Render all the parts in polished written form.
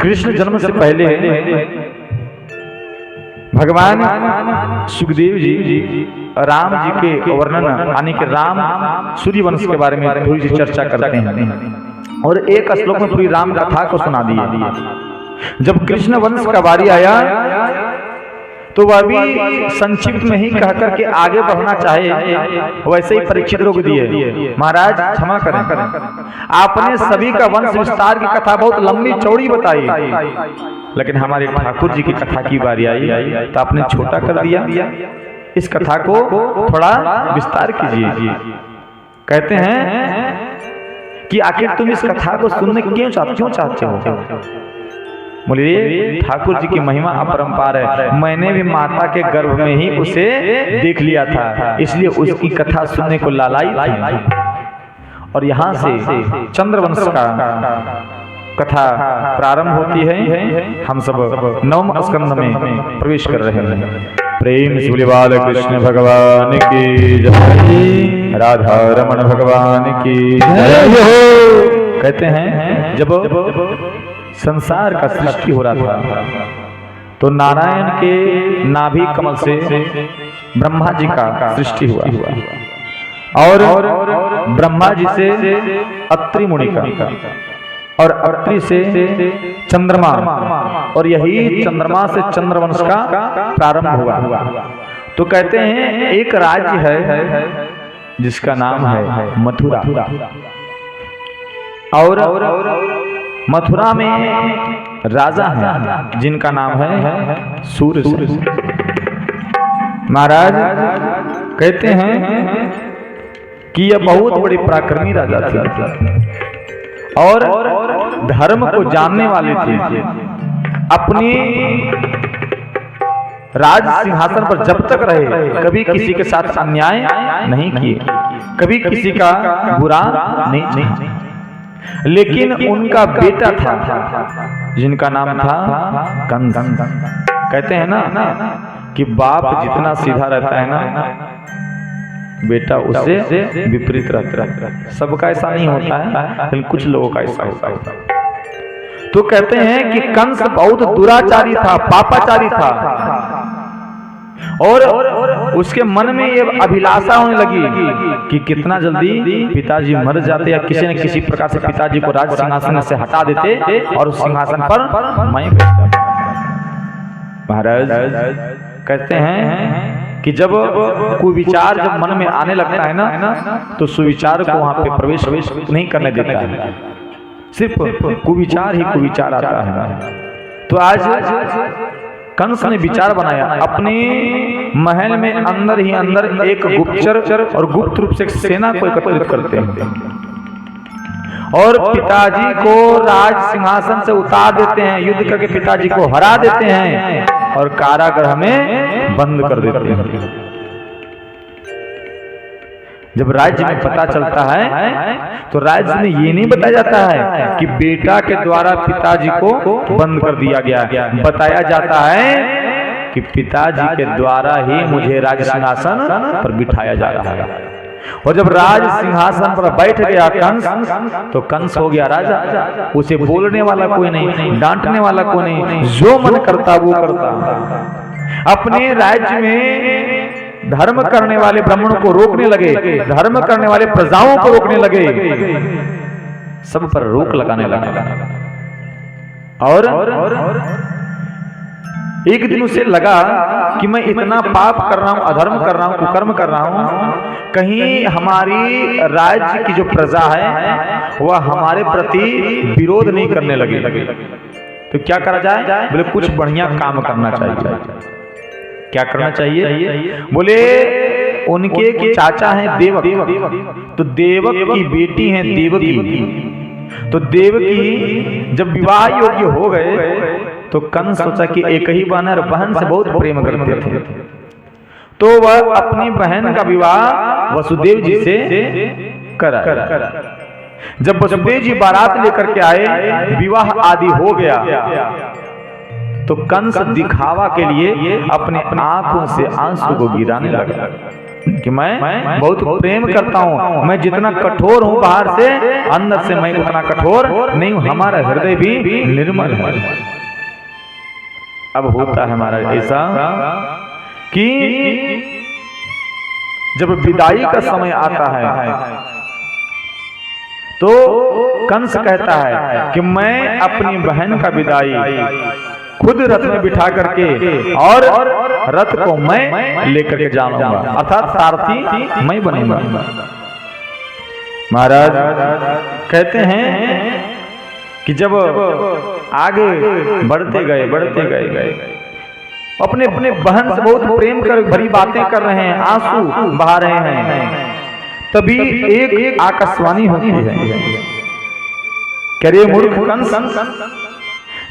कृष्ण जन्म से पहले भगवान सुखदेव जी राम जी के वर्णन यानी कि राम सूर्य वंश के बारे में थोड़ी सी चर्चा करते हैं और एक श्लोक में पूरी राम कथा को सुना दिया। जब कृष्ण वंश का बारी आया तो वह भी संक्षिप्त में ही कहकर के आगे बढ़ना चाहे, वैसे ही परीक्षित रोक दिए, महाराज क्षमा करें, आपने सभी का वंश विस्तार की कथा बहुत लंबी चौड़ी बताई, लेकिन हमारे ठाकुर जी की कथा की बारी आई तो आपने छोटा कर दिया, इस कथा को थोड़ा विस्तार कीजिए। कहते हैं कि आखिर तुम इस कथा को सुनने क्यों चाहते हो? बोले ठाकुर जी की महिमा अपरंपार है, मैंने भी माता के गर्भ में ही उसे देख लिया था, इसलिए उसकी कथा सुनने को लालाई थी। और यहाँ से चंद्रवंश का कथा प्रारंभ होती है। हम सब नवम स्कंद में प्रवेश कर रहे हैं। प्रेम से बाल कृष्ण भगवान की जय, राधा रमण भगवान की जय। कहते हैं जब संसार का सृष्टि हो रहा था तो नारायण के नाभि कमल से ब्रह्मा जी का सृष्टि हुआ और ब्रह्मा जी से अत्रि मुनि का और अत्रि से चंद्रमा और यही चंद्रमा से चंद्रवंश का प्रारंभ हुआ। तो कहते हैं एक राज्य है जिसका नाम है मथुरा और मथुरा में राजा है जिनका नाम है सूर्य। महाराज कहते हैं कि यह बहुत बड़ी पराक्रमी राजा थे और धर्म को जानने वाले थे। अपनी राज सिंहासन पर जब तक रहे कभी किसी के साथ अन्याय नहीं किए, कभी किसी का बुरा नहीं। लेकिन उनका बेटा था जिनका नाम था कंस। कहते हैं ना कि बाप जितना सीधा रहता है ना बेटा उससे विपरीत रहता है। सबका ऐसा नहीं होता है लेकिन कुछ लोगों का ऐसा होता है। तो कहते हैं कि कंस बहुत दुराचारी था, पापाचारी था और उसके मन में ये अभिलाषा होने लगी कि कितना जल्दी पिताजी मर जाते या किसी न किसी प्रकार से पिताजी को राज सिंहासन से हटा देते और उस सिंहासन पर मैं बैठ जाता। महाराज कहते हैं कि जब कोई विचार जब मन में आने लगता है ना तो सुविचार को वहां पे प्रवेश नहीं करने देता है, सिर्फ कुविचार ही कुविचार आता है। तो आज कंस ने विचार बनाया, अपने महल में अंदर ही अंदर एक गुप्तचर और गुप्त रूप से सेना को एकत्रित करते हैं और पिताजी को राज सिंहासन से उतार देते हैं, युद्ध करके पिताजी को हरा देते हैं और कारागृह में बंद कर देते हैं। जब राज्य में पता चलता है तो राज्य में ये नहीं बताया जाता है कि बेटा के द्वारा पिताजी को बंद कर दिया गया, बताया जाता है कि पिताजी के द्वारा ही मुझे राज सिंहासन पर बिठाया जा रहा है। और जब राज सिंहासन पर बैठ गया कंस तो कंस हो गया राजा, उसे बोलने वाला कोई नहीं, डांटने वाला कोई नहीं, जो मन करता वो करता। अपने राज्य में धर्म करने वाले ब्राह्मणों को रोकने लगे, धर्म करने वाले प्रजाओं को रोकने लगे, सब पर रोक लगाने लगा। और एक दिन उसे लगा कि मैं इतना पाप कर रहा हूं, अधर्म कर रहा हूं, कुकर्म कर रहा हूं, कहीं हमारी राज्य की जो प्रजा है वह हमारे प्रति विरोध नहीं करने लगे। तो क्या करा जाए? बोले कुछ बढ़िया काम करना चाहिए। क्या करना चाहिए? बोले उनके चाचा हैं देवक, तो देवक की बेटी हैं देवकी। तो देवकी जब विवाह योग्य हो गए तो कंस सोचा कि एक ही बहन से बहुत प्रेम करते थे, तो वह अपनी बहन का विवाह वसुदेव जी से करा। जब वसुदेव जी बारात लेकर के आए, विवाह आदि हो गया, तो कंस दिखावा के लिए अपने आंखों से आंसू को गिराने लगा। कि मैं बहुत प्रेम करता हूँ, मैं जितना कठोर हूँ बाहर से, अंदर से मैं उतना कठोर नहीं हूँ, हमारा हृदय भी निर्मल है। अब होता है हमारा ऐसा कि जब विदाई का समय आता है तो कंस कहता है कि मैं अपनी बहन का विदाई खुद रथ में बिठा करके और रथ को मैं लेकर के जाऊंगा, अर्थात सारथी मैं बनूंगा। महाराज कहते हैं कि जब आगे बढ़ते गए अपने अपने बहन से बहुत प्रेम कर भरी बातें कर रहे हैं, आंसू बहा रहे हैं, तभी एक आकाशवाणी होती है, कह रहे मूर्ख कंस,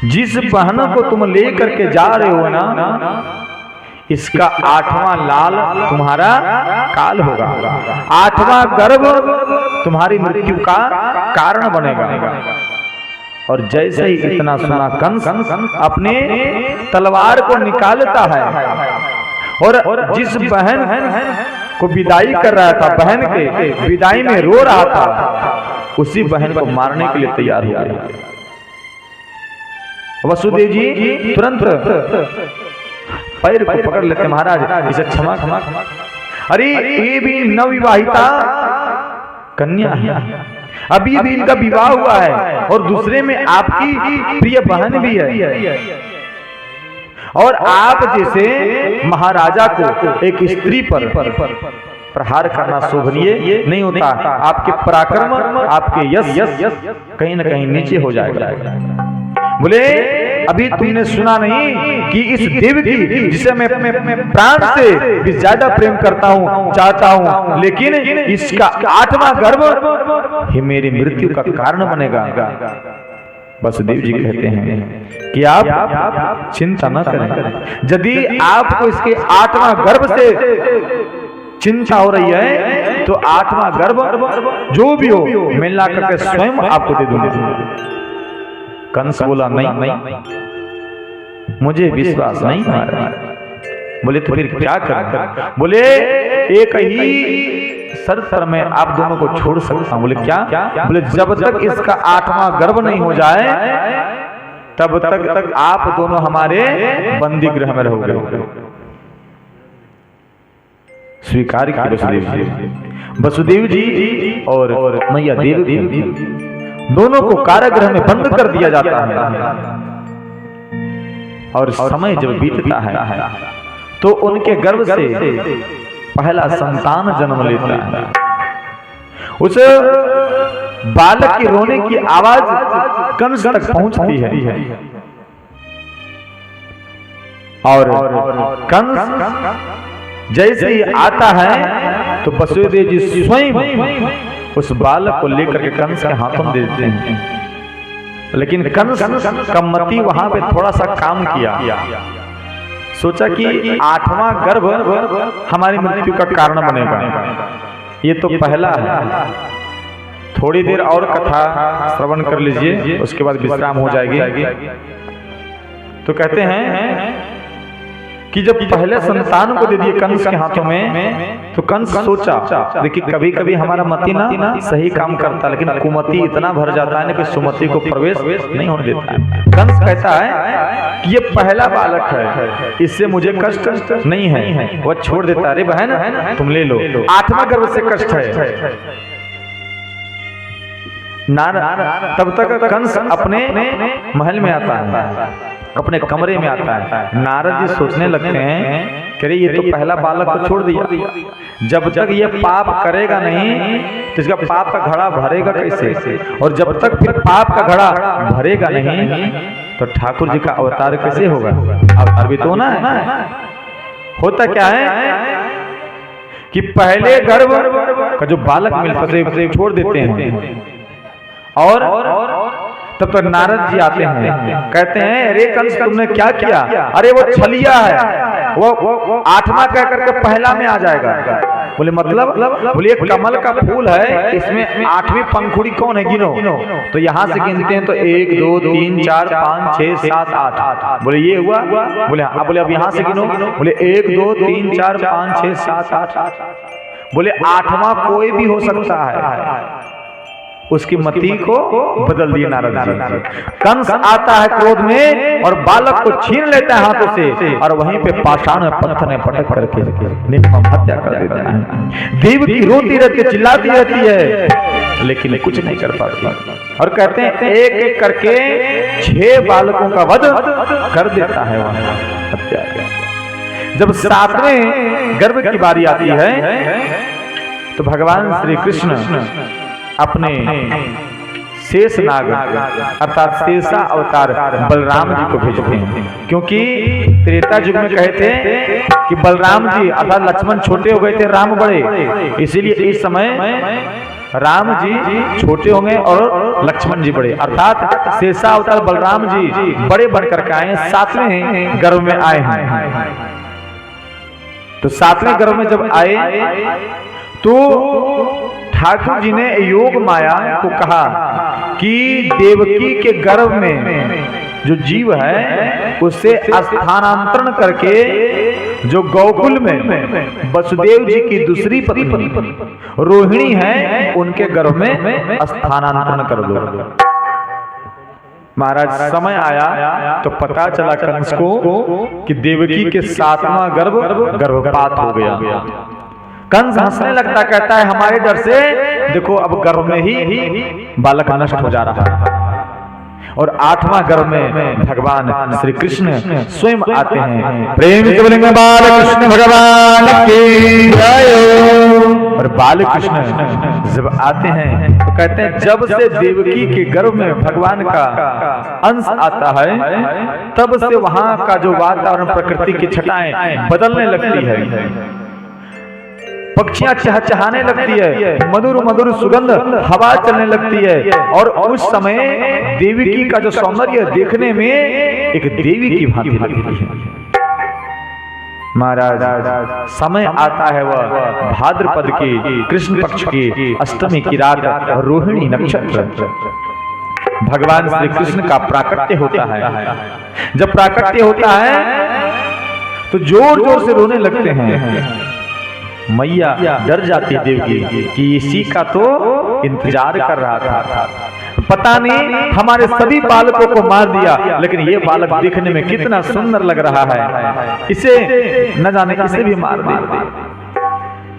जिस बहन को तुम लेकर के जा रहे हो ना, इसका 8वां लाल तुम्हारा काल होगा, 8वां गर्भ तुम्हारी मृत्यु का कारण बनेगा। और जैसे ही इतना सुना कंस अपने तलवार को निकालता है और जिस बहन को विदाई कर रहा था, बहन के विदाई में रो रहा था, उसी बहन को मारने के लिए तैयार हो गया। वसुदेव जी तुरंत पैर को पकड़ लेते, महाराज इसे क्षमा। अरे ये भी नवविवाहिता कन्या है, अभी भी इनका विवाह हुआ है और दूसरे में आपकी प्रिय बहन भी है, और आप जैसे महाराजा को एक स्त्री पर प्रहार करना शोभनीय नहीं होता। आपके पराक्रम, आपके यश कहीं न कहीं नीचे हो जाएगा। बोले अभी तुमने सुना नहीं कि इस देव की, जिसे मैं अपने प्राण से भी ज्यादा प्रेम करता हूँ, चाहता हूँ, लेकिन इसका 8वां गर्भ ही मेरी मृत्यु का कारण बनेगा। वसुदेव जी कहते हैं कि आप चिंता न करें, यदि आपको इसके 8वां गर्भ से चिंता हो रही है तो 8वां गर्भ जो भी हो मैं ला करके स्वयं आपको दे दूंगा। कंस बोला नहीं, मुझे विश्वास नहीं है। बोले तो फिर क्या कर? बोले एक ही शर्त पर मैं आप दोनों को छोड़ सकता हूं। बोले क्या? बोले जब तक इसका 8वां गर्भ नहीं हो जाए तब तक आप दोनों हमारे बंदी गृह में रहोगे। स्वीकार किया वसुदेव जी। वसुदेव जी और मैया देवकी दोनों को कारागृह में बंद कर दिया जाता है। और समय जब बीतता है तो उनके गर्भ से पहला संतान जन्म लेता है। उस बालक के रोने की आवाज कंस तक पहुंचती है और कंस जैसे ही आता है तो वसुदेव जी स्वयं उस बालक को लेकर के कंस के हाथों में दे देते हैं। लेकिन कंस का मति वहां पे थोड़ा सा काम किया, सोचा कि 8वां गर्भ हमारी मृत्यु का कारण बनेगा। ये तो पहला है, थोड़ी देर और कथा श्रवण कर लीजिए, उसके बाद विश्राम हो जाएगी। तो कहते हैं कि जब पहले संतान को दे दिए कंस के हाथों में तो कंस सोचा, देखिए कभी कभी हमारा मति ना सही काम करता, लेकिन कुमति इतना भर जाता है ना कि सुमति को प्रवेश नहीं होने देता है। कंस कहता है कि ये पहला बालक है, इससे मुझे कष्ट नहीं है, वो छोड़ देता है। अरे बहन तुम ले लो, 8वां गर्भ से कष्ट है। तब तक कंस अपने महल में आता है, अपने कमरे में आता है। नारद जी सोचने लगते हैं कि ये तो पहला बालक को छोड़ दिया, जब तक ये पाप करेगा नहीं तो इसका पाप का घड़ा भरेगा कैसे, और जब तक फिर पाप का घड़ा भरेगा नहीं तो ठाकुर जी का अवतार कैसे होगा? अवतार भी तो ना है। होता क्या है कि पहले गर्भ का जो बालक मिलता है छोड़ देते हैं, और तब तो नारद जी आते हैं, कहते हैं अरे कंस तुमने क्या किया? अरे वो छलिया है, वो 8वां कह करके पहला में आ जाएगा। बोले मतलब, बोले कमल का फूल है, इसमें 8वीं पंखुड़ी कौन है, गिनो। तो यहाँ से गिनते हैं तो 1 2 3 4 5 6 7 8। बोले ये हुआ। बोले हाँ। बोले अब यहाँ से गिनो। बोले 1 2 3 4 5 6 7 8। बोले 8वां कोई भी हो सकता है। उसकी मति को बदल दिए नारद जी। कंस आता है क्रोध में और बालक को छीन लेता है हाथों से और वहीं पे पाषाण में पत्थर में पटक करके निर्मम हत्या कर देता है। देवकी रोती रहती है, चिल्लाती रहती है, लेकिन कुछ नहीं कर पाती। और कहते हैं एक एक करके 6 बालकों का वध कर देता है वहां हत्या। जब 7वें गर्भ की बारी आती है तो भगवान श्री कृष्ण अपने शेषनाग अर्थात शेषा अवतार बलराम जी को भेजते हैं, क्योंकि त्रेता युग में कहे थे कि बलराम जी अर्थात लक्ष्मण छोटे हो गए थे, राम बड़े, इसीलिए इस समय राम जी छोटे होंगे और लक्ष्मण जी बड़े, अर्थात शेषा अवतार बलराम जी बड़े बनकर के आए, 7वें गर्भ में आए हैं। तो 7वें गर्भ में जब आए तो ठाकुर जी ने योग माया को कहा कि देवकी के गर्भ में जो जीव है उससे स्थानांतरण करके जो गोकुल में वसुदेव जी की दूसरी पत्नी रोहिणी है उनके गर्भ में स्थानांतरण कर दो। महाराज समय आया तो पता चला कंस को कि देवकी के 7वां गर्भपात हो गया। कंस हंसने लगता, कहता है हमारे डर से देखो अब गर्भ में ही बालक नष्ट हो जा रहा है। और 8वां गर्भ में भगवान श्री कृष्ण स्वयं आते हैं। प्रेम से बोलेंगे बाल कृष्ण भगवान की जय। और बाल कृष्ण जब आते हैं तो कहते हैं जब से देवकी के गर्भ में भगवान का अंश आता है तब से वहां का जो वातावरण प्रकृति की छटाएं बदलने लगती है, पक्षियां चहचहाने लगती है, मधुर मधुर सुगंध हवा चलने लगती है। और उस समय देवकी का जो सौंदर्य देखने में एक देवी की भांति लगती है। महाराज समय आता है वह भाद्रपद की कृष्ण पक्ष की अष्टमी की रात, रोहिणी नक्षत्र, भगवान श्री कृष्ण का प्राकट्य होता है। जब प्राकट्य होता है तो जोर जोर से रोने लगते हैं। मैया डर जाती है देवकी कि इसी का तो इंतजार कर रहा था, पता नहीं हमारे सभी बालकों को मार दिया, लेकिन ये बालक देखने में कितना सुंदर लग रहा है, इसे न जाने इसे भी मार दे।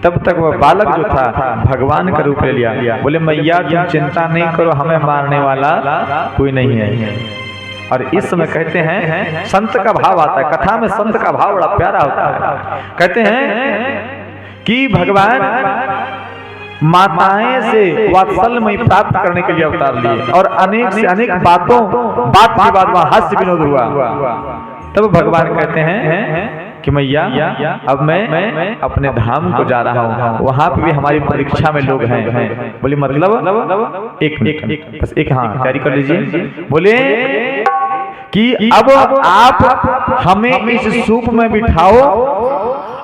तब तक वह बालक जो था भगवान का रूप ले लिया। बोले मैया तुम चिंता नहीं करो, हमें मारने वाला कोई नहीं है। और इस समय कहते हैं संत का भाव आता है, कथा में संत का भाव बड़ा प्यारा होता है। कहते हैं कि भगवान माताएं से वात्सल्य प्राप्त करने के लिए अवतार लिए और अनेक से अनेक बात के बाद वहां हास्य विनोद हुआ। तब भगवान कहते हैं कि मैया अब मैं अपने धाम को जा रहा हूँ, वहां पे भी हमारी परीक्षा में लोग हैं। बोले मतलब एक हाँ तैयारी कर लीजिए। बोले कि अब आप हमें इस सूप में बिठाओ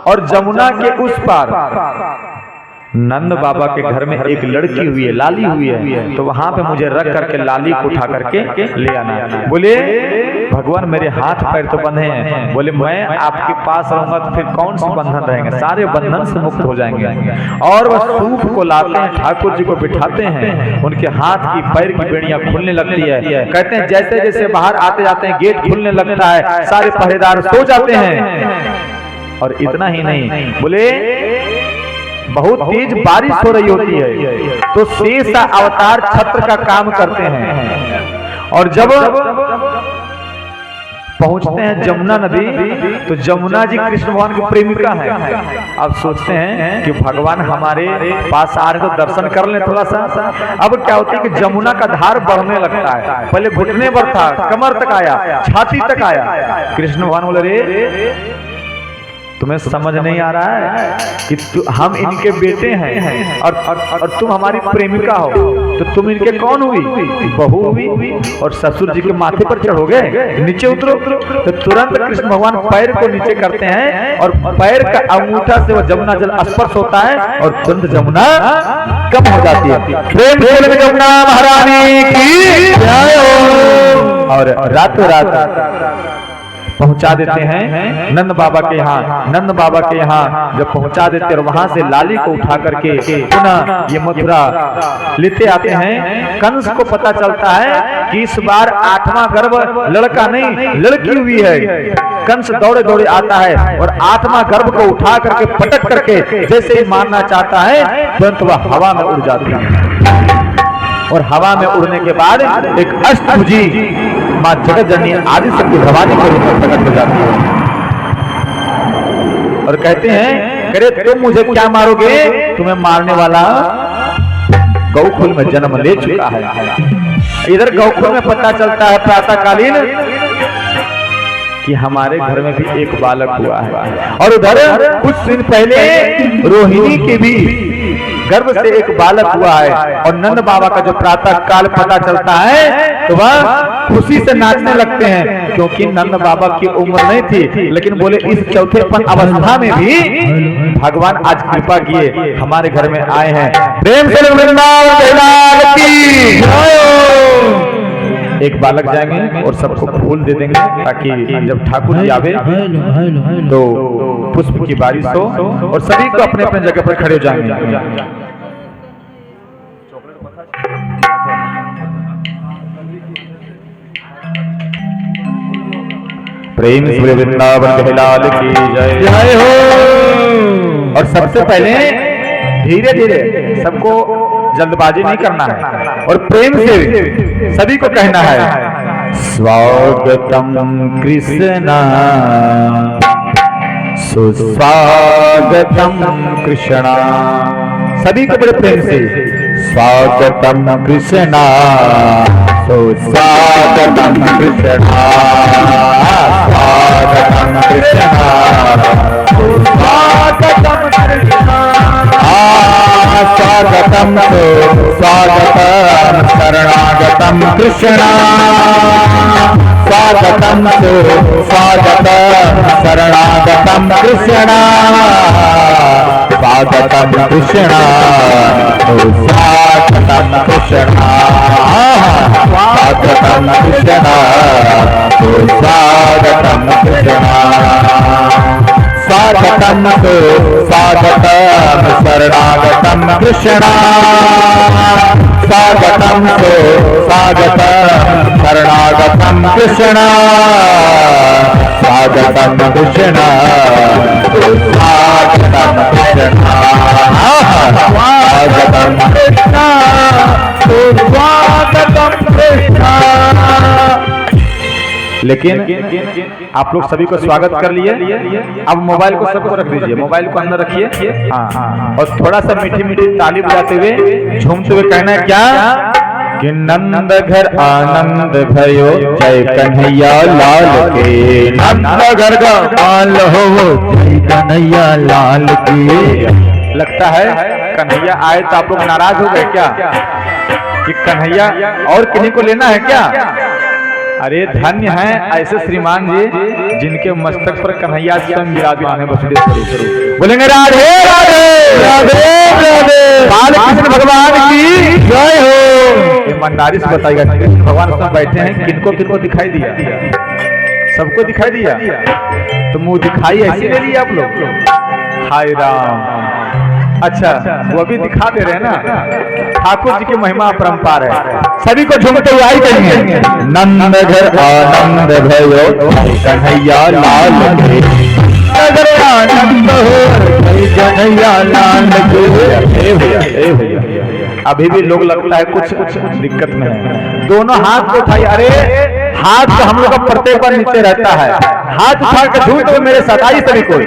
और जमुना के उस पार नंद बाबा के घर में एक लड़की हुई है, लाली हुई है, तो वहां पे मुझे रख करके लाली को उठा करके ले आना। बोले भगवान मेरे हाथ पैर तो बंधे हैं। बोले मैं आपके पास रहूंगा तो फिर कौन से बंधन रहेंगे, सारे बंधन से मुक्त हो जाएंगे। और वह सूप को लाते हैं, ठाकुर जी को बिठाते हैं, उनके हाथ की पैर की बेड़ियां खुलने लगती है। कहते हैं जैसे जैसे बाहर आते जाते हैं गेट खुलने लगता है, सारे पहरेदार सो जाते हैं। और इतना ही नहीं, बोले बहुत तेज बारिश हो रही होती है तो शेष अवतार छत्र का काम करते हैं। और जब पहुंचते हैं जमुना नदी तो जमुना जी कृष्ण भगवान की प्रेमिका है। अब सोचते हैं कि भगवान हमारे पास आ रहे तो दर्शन कर ले थोड़ा सा। अब क्या होती है कि जमुना का धार बढ़ने लगता है, पहले घुटने पर था, कमर तक आया, छाती तक आया। कृष्ण भगवान बोले रे तुम्हें समझ नहीं आ रहा है कि हम इनके बेटे हैं और तुम हमारी प्रेमिका हो, तो तुम इनके कौन हुई? बहू हुई। और ससुर जी के माथे पर चढ़ोगे, नीचे उतरो। तो तुरंत कृष्ण भगवान पैर को नीचे करते हैं और पैर का अंगूठा से वो जमुना जल स्पर्श होता है और तुरंत जमुना कम हो जाती है। प्रेम से जमुना महारानी की जय हो। और रातों रात पहुंचा देते हैं नंद बाबा के यहाँ। नंद बाबा के यहाँ जब पहुंचा देते और वहां से लाली को उठा करके पुनः ये मथुरा लेते आते हैं। कंस को पता चलता है कि इस बार 8वां गर्भ लड़का नहीं लड़की हुई है। कंस दौड़े दौड़े आता है और 8वां गर्भ को उठा करके पटक करके जैसे ही मारना चाहता है तुरंत वह हवा में उड़ जाती है। और हवा में उड़ने के बाद एक अष्टभुजी मां जगत जननी आदि शक्ति भवानी के रूप में प्रकट हो जाती है और कहते हैं, करे तुम मुझे क्या मारोगे? तुम्हें मारने वाला गौकुल में जन्म ले चुका है। इधर गौकुल में पता चलता है प्रातःकालीन कि हमारे घर में भी एक बालक हुआ है। और उधर कुछ दिन पहले रोहिणी के भी गर्भ से एक बालक हुआ है। और नंद बाबा का जो प्रातः काल पता चलता है तो वह खुशी से नाचने लगते हैं, क्योंकि नंद बाबा की उम्र नहीं थी, लेकिन बोले इस चौथेपन अवस्था में भी भगवान आज कृपा किए हमारे घर में आए हैं। प्रेम से एक बालक जाएंगे और सबको फूल दे देंगे ताकि जब ठाकुर जी आवे तो पुष्प की बारिश हो और सभी को अपने अपने जगह पर खड़े हो जाएंगे। प्रेम से वृंदावन के लाल की जय जय हो। और सबसे पहले धीरे धीरे, सबको जल्दबाजी नहीं करना है और प्रेम से सभी को कहना है, स्वागतम कृष्णा सुस्वागतम कृष्णा। सभी को बड़े प्रेम से स्वागतम कृष्णा सुस्वागतम कृष्णा स्वागतम कृष्णा सुस्वागतम कृष्णा। स्वागतम स्वागतम शरणागतम कृष्णा स्वागतम स्वागतम शरणागतम कृष्णा स्वागतम कृष्णा स्वागतम कृष्णा स्वागतम कृष्णा स्वागतम कृष्णा स्वागतम स्वागतम शरणागतम कृष्णा स्वागतम स्वागतम शरणागतम कृष्णा स्वागतम कृष्णा स्वागतम कृष्णा स्वागतम कृष्णा स्वागतम कृष्णा। लेकिन आप लोग सभी को स्वागत कर लिए, अब मोबाइल को सबको रख दीजिए, मोबाइल को अंदर रखिए। हाँ, और थोड़ा सा मीठी मीठी ताली बजाते हुए झूमते हुए कहना है क्या कि नंद घर आनंद भयो जय कन्हैया लाल के। नंद घर का माल हो जय कन्हैया लाल की। लगता है कन्हैया आए तो आप लोग नाराज हो गए क्या कि कन्हैया और किन्हीं को लेना है क्या? अरे धन्य हैं ऐसे श्रीमान जी जिनके मस्तक पर कन्हैया स्वयं विराजमान है। वसुदेव बोलेंगे राधे राधे राधे राधे बाल कृष्ण भगवान की जय हो। ये मंडारी से बताइएगा कृष्ण भगवान उसमें बैठे हैं, किनको किनको दिखाई दिया? सबको दिखाई दिया। तो मुंह दिखाई ऐसी ले लिया आप लोग? हाय राम। अच्छा, वो भी दिखा दे रहे हैं ना। ठाकुर जी की महिमा परंपार है। सभी को झूमते हुए आई कहेंगे नंद घर आनंद भयो कन्हैया लाल के। नगर आनंद हो कन्हैया लाल के। अभी भी लोग लगता है कुछ दिक्कत में है। दोनों हाथ को उठाइए। अरे हाथ तो हम लोग का प्रत्येक बार नीचे रहता है। हाथ उठा के झूमते हुए मेरे साथ आई सभी को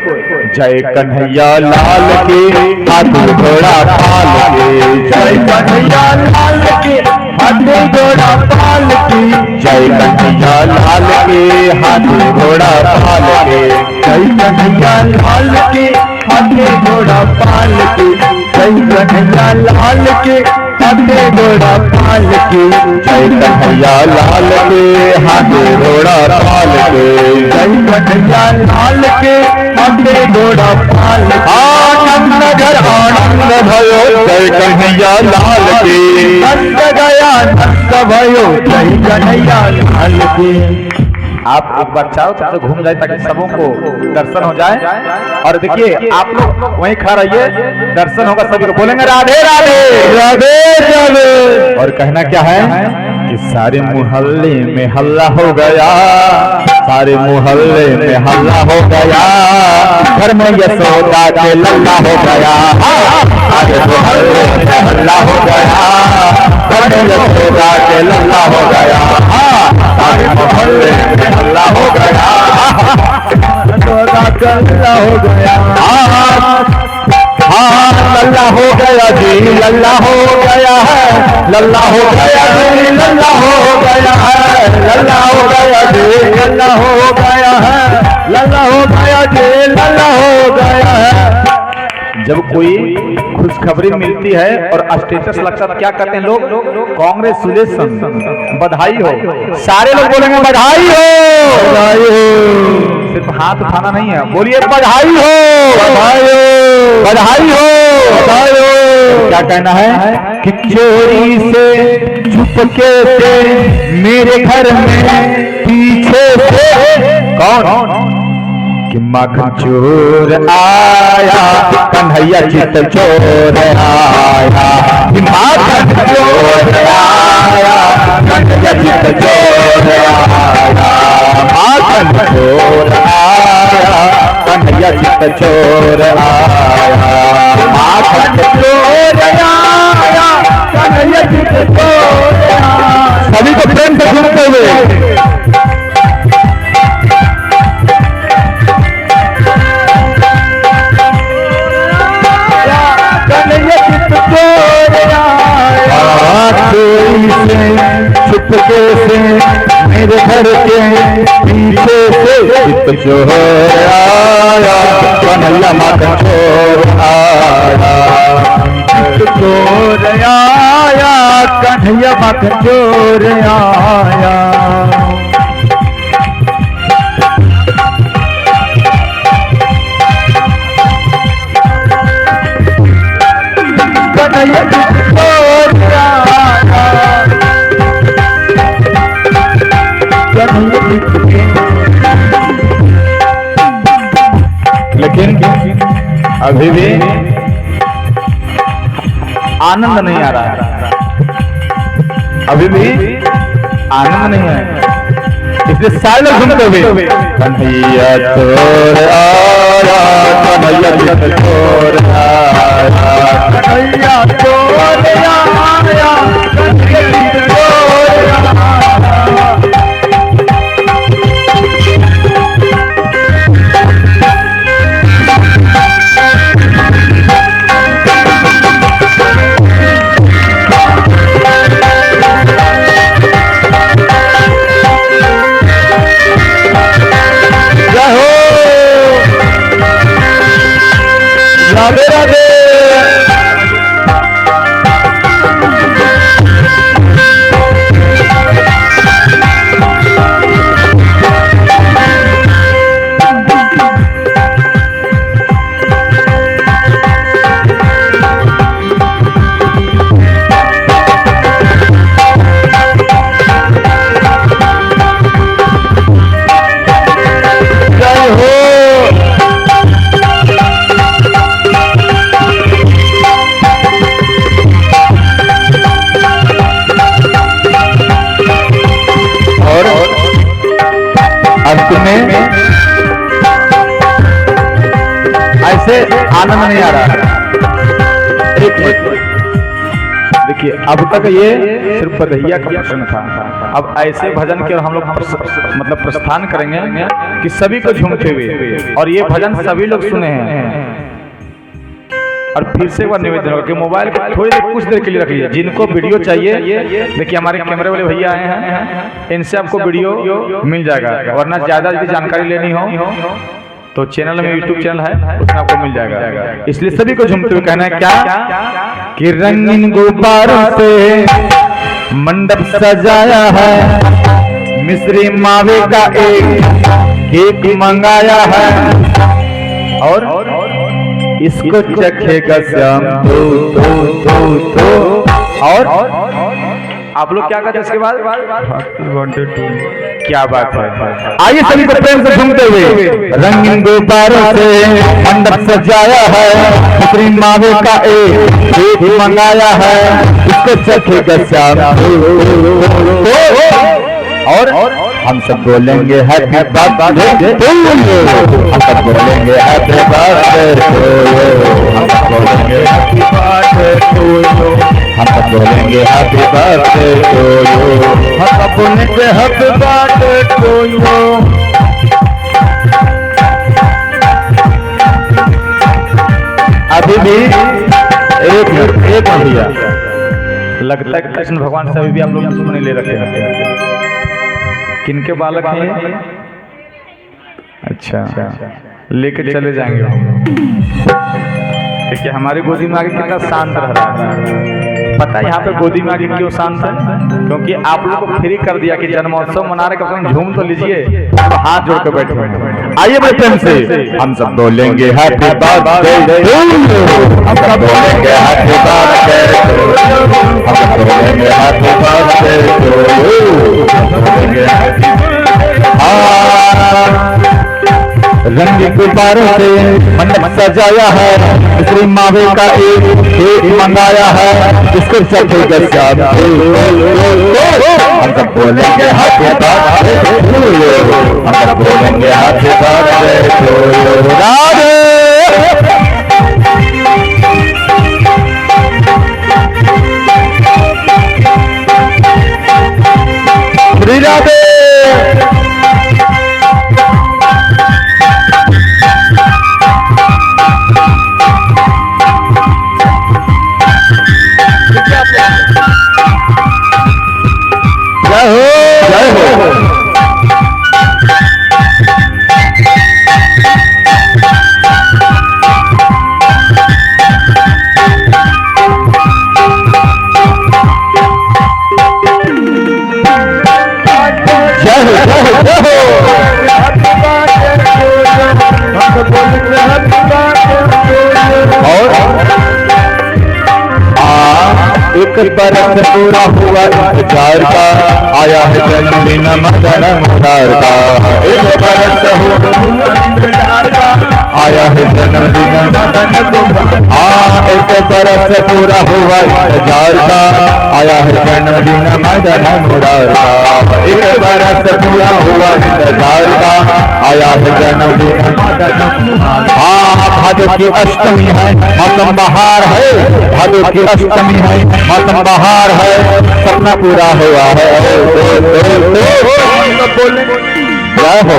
जय कन्हैया लाल के हाथी घोड़ा पाल के। जय कन्हैया लाल के हाथी घोड़ा पाल की। जय कन्हैया लाल के हाथी घोड़ा पाल के। जय कन्हैया लाल घोड़ा पाल के, जय कन्हैया लाल के हाथे घोड़ा पाल के, जय कन्हैया लाल के हाथे घोड़ा पाल के, जय कन्हैया लाल के हाथे घोड़ा पाल के। आनंद घर आनंद भयो जय कन्हैया लाल के, नंद गया नंद भयो जय कन्हैया लाल के। आप एक बार चारों तरफ से घूम जाए ताकि सबों को दर्शन हो जाए। और देखिए आप लोग वहीं खड़ा रहिए, दर्शन होगा सभी को, बोलेंगे राधे राधे राधे राधे। और कहना क्या है कि सारे मोहल्ले में हल्ला हो गया, सारे मोहल्ले में हल्ला हो गया, घर में यशोदा के लल्ला हो गया, सारे मोहल्ले में हल्ला हो गया, घर में यशोदा के लल्ला हो गया, सारे मोहल्ले में हल्ला हो गया, यशोदा का लल्ला हो गया। हाँ लल्ला हो गया जी, लल्ला हो गया है, लल्ला हो गया जी, लल्ला हो गया है, लल्ला हो गया जी, लल्ला हो गया है, लल्ला हो गया जी, लल्ला हो गया है। जब कोई खुशखबरी मिलती है और स्टेटस लगता है क्या करते हैं लोग, कांग्रेचुलेशन, बधाई हो, सारे लोग बोलेंगे बधाई हो, बधाई हो, सिर्फ हाथ उठाना नहीं है, बोलिए बधाई हो, बधाई हो, बधाई हो, बधाई हो। क्या कहना है कि चोरी से चुपके से मेरे घर में पीछे से कौन कि माखन चोर आया, कन्हैया चित चोर आया, कि माखन चोर आया, कन्हैया चित चोर आया, माखन चोर आया, कन्हैया चित चोर आया, माखन चोर आया, कन्हैया चित चोर आया। सभी को प्रेम से सुनते हुए चुपके से मेरे घर के पीछे से चित चोर आया, कन्हैया माखन चोर आया, चित चोर आया, कन्हैया माखन चोर आया। कन्हैया चित चोर आया, लेकिन अभी भी आनंद नहीं आ रहा है, अभी भी आनंद नहीं है, इसलिए सारे लोग सुनते हुए कन्हैया चोर आया, कन्हैया चोर आया, कन्हैया चोर आया, कन्हैया चोर आया। राधे राधे। ऐसे आनंद नहीं आ रहा। एक मिनट देखिए, अब तक ये सिर्फ बधैया का प्रश्न था, अब ऐसे भजन के हम लोग मतलब प्रस्थान करेंगे कि सभी को झूमते हुए, और ये भजन सभी लोग सुने हैं। और फिर से एक बार निवेदन होगा कि मोबाइल को थोड़ी देर कुछ देर के लिए रख लीजिए। जिनको वीडियो चाहिए, देखिए हमारे कैमरे वाले भैया आए हैं, इनसे आपको वीडियो मिल जाएगा। वरना ज़्यादा यदि जानकारी लेनी हो तो चैनल में यूट्यूब चैनल है, उसमें आपको मिल जाएगा। इसलिए सभी को झूमते हुए कहना है क्या कि रंगीन गुब्बारों से मंडप सजाया है, मिश्री मावे का एक केक मंगाया है और इसको चखेगा श्याम तो और आप लोग क्या कहते हैं इसके बाद? क्या बात है। आइए सभी को प्रेम से झूमते हुए रंगीन गुब्बारों से मंडप सजाया है, मिश्री मावे का एक केक मंगाया है, इसको चखेगा श्याम और हम सब बोलेंगे हैप्पी बर्थडे टू यू, हम सब बोलेंगे हैप्पी बर्थडे टू यू, हम सब बोलेंगे हैप्पी बर्थडे टू यू, हम सब बोलेंगे हैप्पी बर्थडे टू यू, हम सब बोलेंगे हैप्पी बर्थडे टू यू। अभी भी एक मिनट भैया, लगता है कृष्ण भगवान से अभी भी आप लोग दुश्मनी ले रखे हैं। किनके बालक हैं? अच्छा, लेके चले जाएंगे हम, क्योंकि हमारी गोदी में आगे कितना शांत रह रहा है। पता है यहाँ पे गोदी में आगे क्यों शांत है? क्योंकि आप लोग को फ्री कर दिया कि जन्मोत्सव मना रहे, कम झूम तो लीजिए, हाथ जोड़ कर बैठे हैं। आइए बड़े प्रेम से हम सब बोलेंगे हैप्पी बर्थडे टू यू, हम सब बोलेंगे हैप्पी बर्थडे टू यू, हम सब बोलेंगे हैप्पी बर्थडे टू यू, रंगी गुब्बारों से मंडप सजाया है, मिश्री मावे का एक केक मंगाया है, इसको चखेगा श्याम, हम सब बोलेंगे हैप्पी बर्थडे टू यू, हम सब बोलेंगे happy birthday to you. Radhe Shri Radhe. जय हो जय हो। एक बरस पूरा हुआ इंतजार का, आया है जन्मदिन मदन मुरार का, एक बरस हुआ इंतजार का, आया है जन्मदिन मदन मुरार, एक बरस पूरा हुआ इंतजार का, आया है जन्मदिन मदन मुरार का, एक बरस पूरा हुआ इंतजार का, आया है जन्मदिन मदन मुरार। भादो की अष्टमी है, मौसम बहार है, भादो की अष्टमी है, मौसम बहार है, सपना पूरा हुआ है। जय हो।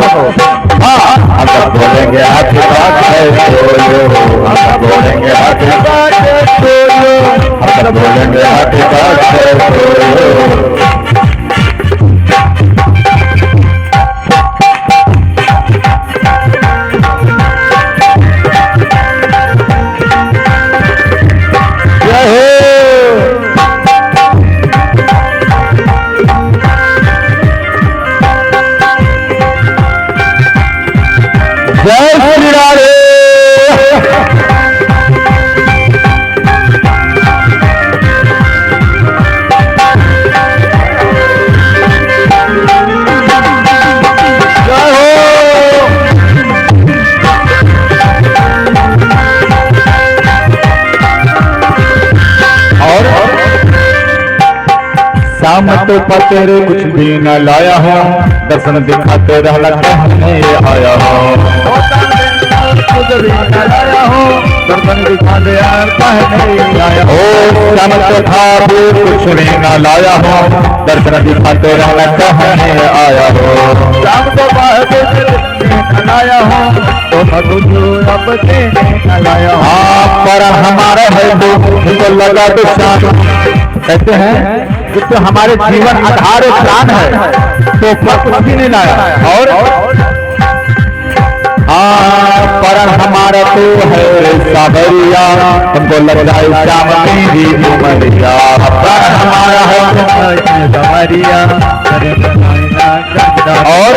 हम सब बोलेंगे हैप्पी बर्थडे टू यू, हम सब बोलेंगे हैप्पी बर्थडे टू यू, हम सब बोलेंगे हैप्पी बर्थडे टू यू। जय श्री राधे। शाम तो पतेरे कुछ भी न लाया हो, दर्शन दिखाते रहना कहने आया हो, कुछ भी न लाया हो, दर्शन दिखाते कहने आया हो। शाम तो था भी कुछ भी न लाया हो, दर्शन दिखाते रहना कहने आया हो। शाम तो लाया हो तो अब देने लाया हो। हाँ पर हमारा है तो लगा तो शाम कहते हैं तो हमारे जीवन आधार प्राण है, तो कुछ भी नहीं लाया। और हाँ पर हमारा तो है सावरिया, तुमको लग जाए श्याम मेरी उमरिया, पर हमारा है सावरिया। और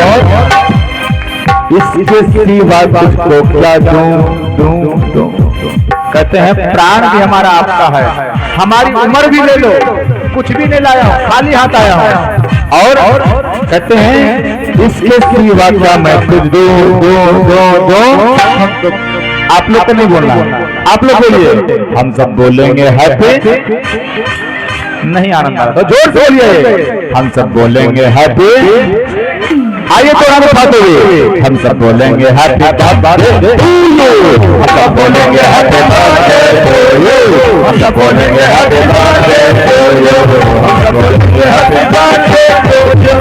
इसके सिवा तुझको क्या दूं, कहते हैं प्राण भी हमारा आपका है, हमारी उम्र भी ले लो, कुछ भी नहीं लाया हूं, खाली हाथ आया हूं। और कहते हैं इसके सिवा क्या मैं कुछ दो। आप लोग को नहीं बोलना, आप लोग बोलिए, हम सब बोलेंगे हैप्पी, नहीं आनंद आ तो जोर से बोलिए, हम सब बोलेंगे हैप्पी। आइए तो हम उठाते हुए हम सब बोलेंगे हैप्पी बर्थडे टू यू, हम सब बोलेंगे हैप्पी बर्थडे टू यू, हम सब बोलेंगे हैप्पी बर्थडे टू यू, हम सब बोलेंगे हैप्पी बर्थडे टू यू।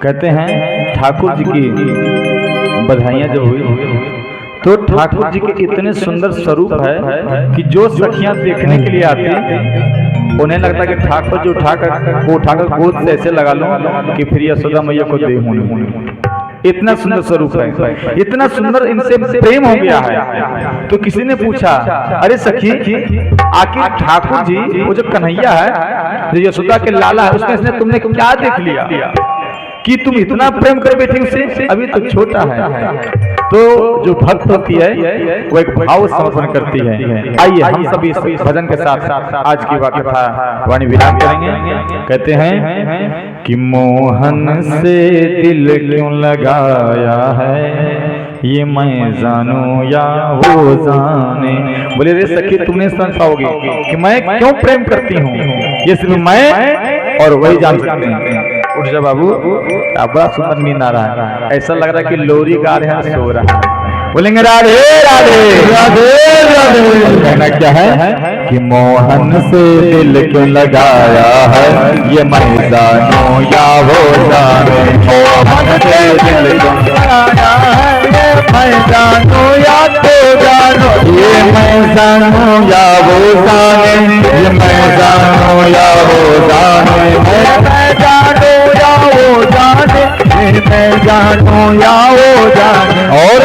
कहते हैं ठाकुर जी की बधाइयां जब हुई तो ठाकुर जी के इतने सुंदर स्वरूप है कि जो सखियां देखने के लिए आती उन्हें लगता कि ठाकुर जी उठाकर गोद से ऐसे लगा लो कि फिर यशोदा मैया को दे हूं। इतना सुंदर स्वरूप है, इतना सुंदर इनसे प्रेम हो गया है। तो किसी ने पूछा, अरे सखी आखिर ठाकुर जी वो जो कन्हैया है, जो यशोदा के लाला है, उसने तुमने क्या देख लिया कि तुम इतना प्रेम कर बैठे उसे? अभी तो छोटा है। तो जो भक्त होती है वो एक भाव समर्पण करती है। आइए हम सभी इस भजन के साथ आज की कथा वाणी विराम करेंगे। कहते हैं कि मोहन से दिल क्यों लगाया है, ये मैं जानूं या वो जाने। बोले रे सखी तुमने समझ पाओगे कि मैं क्यों प्रेम करती हूँ, ये सिर्फ मैं और वही जान सकते हैं। उठ जा बाबू, बड़ा सुंदर नींद आ रहा है, ऐसा लग रहा है कि लोरी गा रहे हैं, सो रहा है। बोलेंगे राधे राधे राधे राधे। कहना क्या है कि मोहन से दिल क्यों लगाया है, ये मैं जानूं या वो जाने। मोहन से दिल क्यों लगाया है, ये मैं जानूं या तो जानो। ये मैं जानूं या वो जाने, ये मैं जानूं या वो जाने। मैं जानूं या वो जाने, ये मैं जानूं या वो जाने। और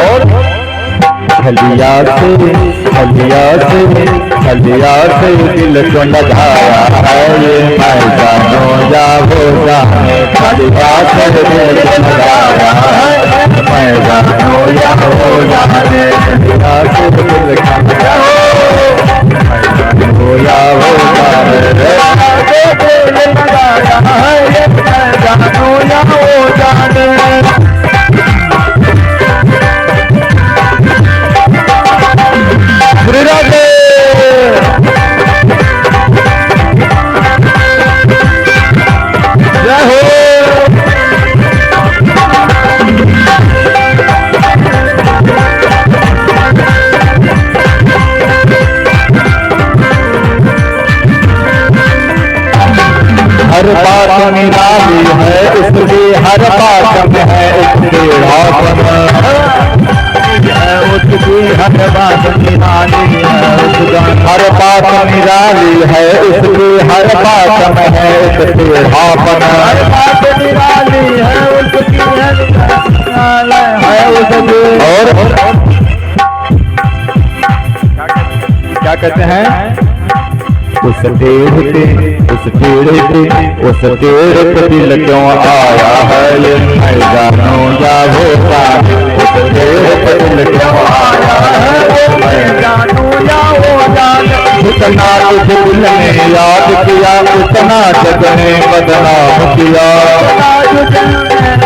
छलिया से दिल को लगाया है, ये मैं जानूं या वो जाने। छलिया से दिल को लगाया है, मैं जानूं या वो जाने। छलिया से दिल को लगाया है, मैं जानूं या वो जाने। दिल लगाया है, ये मैं जानूं या वो जाने। राधे जय हो। हर बात निराली है उसकी, हर बात में है उसके उसकी हर बात निराली है उसका। हर बात निराली है उसकी, हर बात में है उसके भापन। हर बात निराली है उसकी, है उसकी। और कहते हैं उस टेढ़े पे दिल क्यों आया है ये मैं जानूं या होता है। उस टेढ़े पे दिल क्यों आया है ये मैं जानूं या होता है। जितना तुझे दिल ने याद किया उतना जग ने बदनाम किया।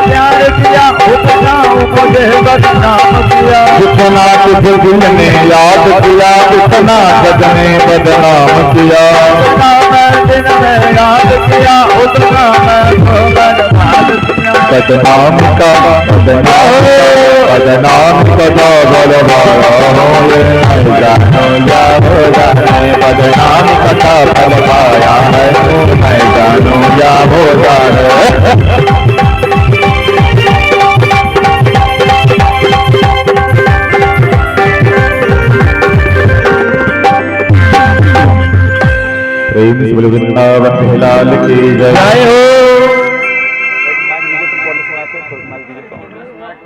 प्यार किया उतना मुझे बदनाम किया। जितना तुझे दिल ने याद किया उतना जग ने बदनाम किया। दिन में याद किया उतना बदनाम का बदनाम का बदनाम का फल पाया है मैं जानूं या होता है। प्रेम से बोलो वृंदावन लाल की जय हो।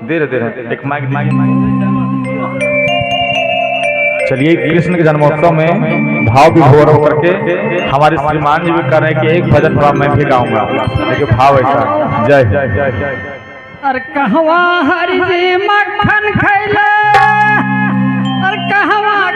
धीरे धीरे एक माइक चलिए कृष्ण के जन्मोत्सव में भाव विभोर होकर के हमारे श्रीमान जी भी कर रहे हैं कि एक भजन थोड़ा मैं भी गाऊंगा, लेकिन भाव ऐसा जय जय जय जय। अर कहवा हरि जी मक्खन खैले, अर कहवा